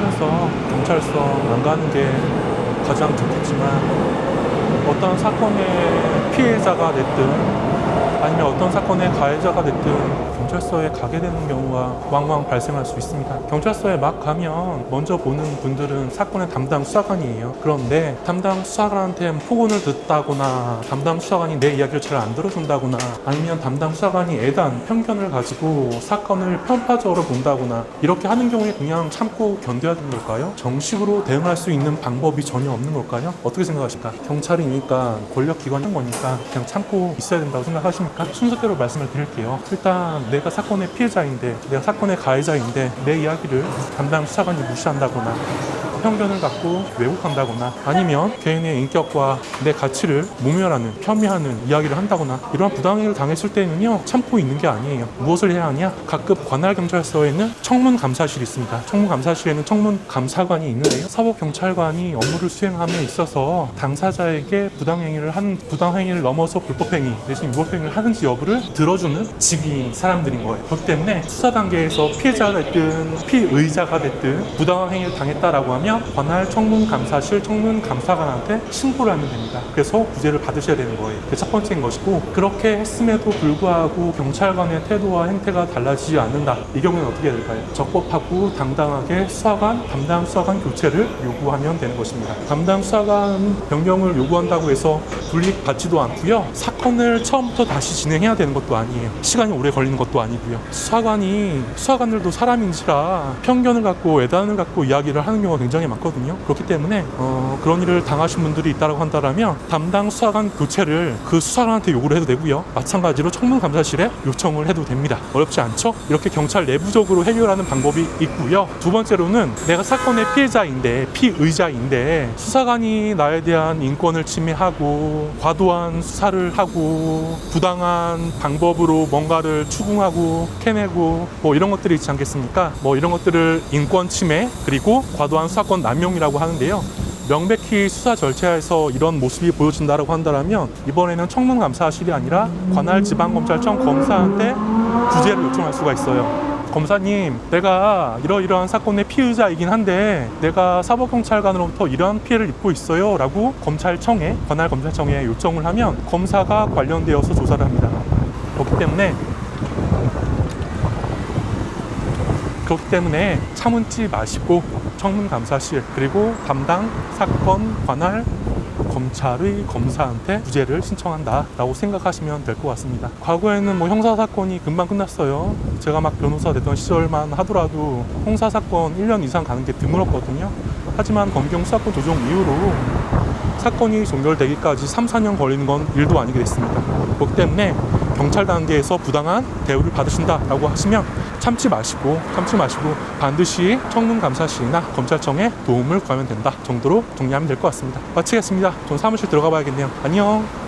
살면서 경찰서 안 가는 게 가장 좋겠지만 어떤 사건의 피해자가 됐든 아니면 어떤 사건의 가해자가 됐든 경찰서에 가게 되는 경우가 왕왕 발생할 수 있습니다. 경찰서에 막 가면 먼저 보는 분들은 사건의 담당 수사관이에요. 그런데 담당 수사관한테 폭언을 듣다거나 담당 수사관이 내 이야기를 잘 안 들어준다거나 아니면 담당 수사관이 애단 편견을 가지고 사건을 편파적으로 본다거나 이렇게 하는 경우에 그냥 참고 견뎌야 되는 걸까요? 정식으로 대응할 수 있는 방법이 전혀 없는 걸까요? 어떻게 생각하십니까? 경찰이니까 권력기관인 거니까 그냥 참고 있어야 된다고 생각하십니까? 순서대로 말씀을 드릴게요. 일단 내가 사건의 피해자인데 내가 사건의 가해자인데 내 이야기를 담당 수사관이 무시한다거나 편견을 갖고 왜곡한다거나 아니면 개인의 인격과 내 가치를 모멸하는 폄훼하는 이야기를 한다거나 이러한 부당행위를 당했을 때는요 참고 있는 게 아니에요. 무엇을 해야 하냐? 각급 관할경찰서에는 청문감사실이 있습니다. 청문감사실에는 청문감사관이 있는데요, 사법경찰관이 업무를 수행함에 있어서 당사자에게 부당행위를 넘어서 불법행위 내지는 위법행위를 하는지 여부를 들어주는 직위인 사람들인 거예요. 그렇기 때문에 수사 단계에서 피해자가 됐든 피의자가 됐든 부당한 행위를 당했다라고 하면 관할 청문감사실 청문감사관한테 신고를 하면 됩니다. 그래서 구제를 받으셔야 되는 거예요. 그게 첫 번째인 것이고, 그렇게 했음에도 불구하고 경찰관의 태도와 행태가 달라지지 않는다. 이 경우는 어떻게 해야 될까요? 적법하고 당당하게 담당 수사관 교체를 요구하면 되는 것입니다. 담당 수사관 변경을 요구한다고 해서 불이익받지도 않고요, 사건을 처음부터 다시 진행해야 되는 것도 아니에요. 시간이 오래 걸리는 것도 아니고요. 수사관들도 사람인지라 편견을 갖고 애단을 갖고 이야기를 하는 경우가 굉장히 많거든요. 그렇기 때문에 그런 일을 당하신 분들이 있다고 한다면 담당 수사관 교체를 그 수사관한테 요구를 해도 되고요, 마찬가지로 청문감사실에 요청을 해도 됩니다. 어렵지 않죠? 이렇게 경찰 내부적으로 해결하는 방법이 있고요. 두 번째로는 내가 사건의 피의자인데 수사관이 나에 대한 인권을 침해하고 과도한 수사를 하고 부당한 방법으로 뭔가를 추궁하고 캐내고 뭐 이런 것들이 있지 않겠습니까? 뭐 이런 것들을 인권 침해 그리고 과도한 수사권 남용이라고 하는데요. 명백히 수사 절차에서 이런 모습이 보여진다고 한다면 이번에는 청문감사실이 아니라 관할지방검찰청 검사한테 구제를 요청할 수가 있어요. 검사님, 내가 이러이러한 사건의 피의자이긴 한데 내가 사법경찰관으로부터 이러한 피해를 입고 있어요 라고 관할검찰청에 요청을 하면 검사가 관련되어서 조사를 합니다. 그렇기 때문에 참지 마시고 청문감사실 그리고 담당 사건 관할 검찰의 검사한테 구제를 신청한다 라고 생각하시면 될 것 같습니다. 과거에는 뭐 형사사건이 금방 끝났어요. 제가 막 변호사 됐던 시절만 하더라도 형사사건 1년 이상 가는 게 드물었거든요. 하지만 검경 수사권 조정 이후로 사건이 종결되기까지 3, 4년 걸리는 건 일도 아니게 됐습니다. 그렇기 때문에 경찰 단계에서 부당한 대우를 받으신다라고 하시면 참지 마시고 반드시 청문감사실이나 검찰청에 도움을 구하면 된다 정도로 정리하면 될 것 같습니다. 마치겠습니다. 전 사무실 들어가 봐야겠네요. 안녕.